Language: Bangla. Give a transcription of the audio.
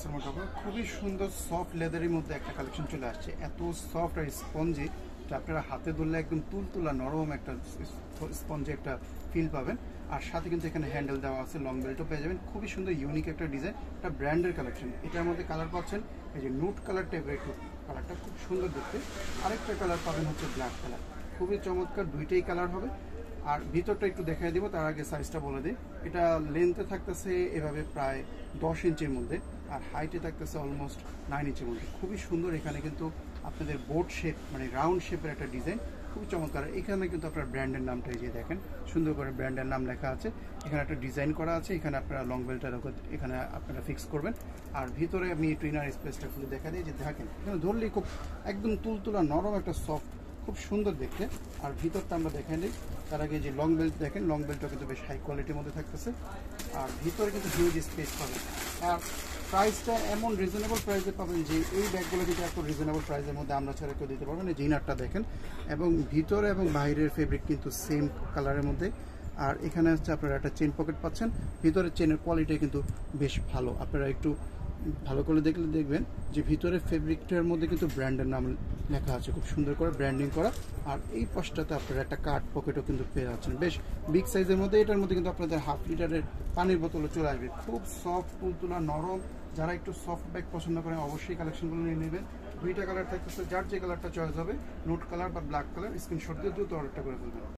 আসসালামু আলাইকুম। খুবই সুন্দর সফট লেদারের মধ্যে একটা কালেকশন চলে আসছে। এত সফট আর স্পঞ্জি, যা আপনারা হাতে ধরলে একদম তুলতুলা নরম একটা স্পঞ্জি একটা ফিল পাবেন। আর সাথে কিন্তু এখানে হ্যান্ডেল দেওয়া আছে, লং বেল্টও পেয়ে যাবেন। খুবই সুন্দর ইউনিক একটা ডিজাইন, একটা ব্র্যান্ডের কালেকশন। এটার মধ্যে কালার পাচ্ছেন এই যে নুট কালার টাইপের একটু, কালারটা খুব সুন্দর দেখতে। আরেকটা কালার পাবেন হচ্ছে ব্ল্যাক কালার, খুবই চমৎকার, দুইটাই কালার হবে। আর ভিতরটা একটু দেখাই দিব, তার আগে সাইজটা বলে দিই। এটা লেন্থে থাকতেছে এভাবে প্রায় 10 ইঞ্চির মধ্যে, আর হাইটে থাকতেছে অলমোস্ট 9 ইঞ্চির মধ্যে। খুবই সুন্দর। এখানে কিন্তু আপনাদের বোট শেপ মানে রাউন্ড শেপের একটা ডিজাইন, খুবই চমৎকার। এখানে কিন্তু আপনার ব্র্যান্ডের নামটা এই যে দেখেন, সুন্দর করে ব্র্যান্ডের নাম লেখা আছে। এখানে একটা ডিজাইন করা আছে, এখানে আপনারা লং বেল্টের এখানে আপনারা ফিক্স করবেন। আর ভিতরে আমি ট্রেনার স্পেসটা খুলে দেখা দিই, যে দেখেন এখানে ধরলেই খুব একদম তুলতুলা নরম একটা সফট, খুব সুন্দর দেখতে। আর ভিতরটা আমরা দেখে নিই, তার আগে যে লং বেল্ট দেখেন, লং বেল্টটা কিন্তু বেশ হাই কোয়ালিটির মধ্যে থাকতেছে। আর ভিতরে কিন্তু হিউজ স্পেস পাবেন। আর প্রাইসটা এমন রিজনেবল প্রাইসে পাবেন যে এই ব্যাগগুলো কিন্তু এত রিজনেবল প্রাইসের মধ্যে আমরা ছাড়া কেউ দিতে পারবেন। এই জিনারটা দেখেন, এবং ভিতরে এবং বাইরের ফেব্রিক কিন্তু সেম কালারের মধ্যে। আর এখানে হচ্ছে আপনারা একটা চেন পকেট পাচ্ছেন। ভিতরের চেনের কোয়ালিটি কিন্তু বেশ ভালো। আপনারা একটু ভালো করে দেখলে দেখবেন যে ভিতরে ফেব্রিকটার মধ্যে কিন্তু ব্র্যান্ডের নাম লেখা আছে, খুব সুন্দর করে ব্র্যান্ডিং করা। আর এই পাশটাতে আপনারা একটা কার্ড পকেটও কিন্তু পেয়ে যাচ্ছেন, বেশ বিগ সাইজের মধ্যে। এটার মধ্যে কিন্তু আপনাদের হাফ লিটারের পানির বোতলও চলে আসবে। খুব সফট, তুলতুলা নরম। যারা একটু সফট ব্যাগ পছন্দ করেন অবশ্যই কালেকশনগুলো নিয়ে নেবেন। দুইটা কালার থাকতেছে, যার যে কালারটা চয়েস হবে, নোট কালার বা ব্ল্যাক কালার, স্ক্রিনশট দিয়ে দ্রুত অর্ডারটা করে ফেলবেন।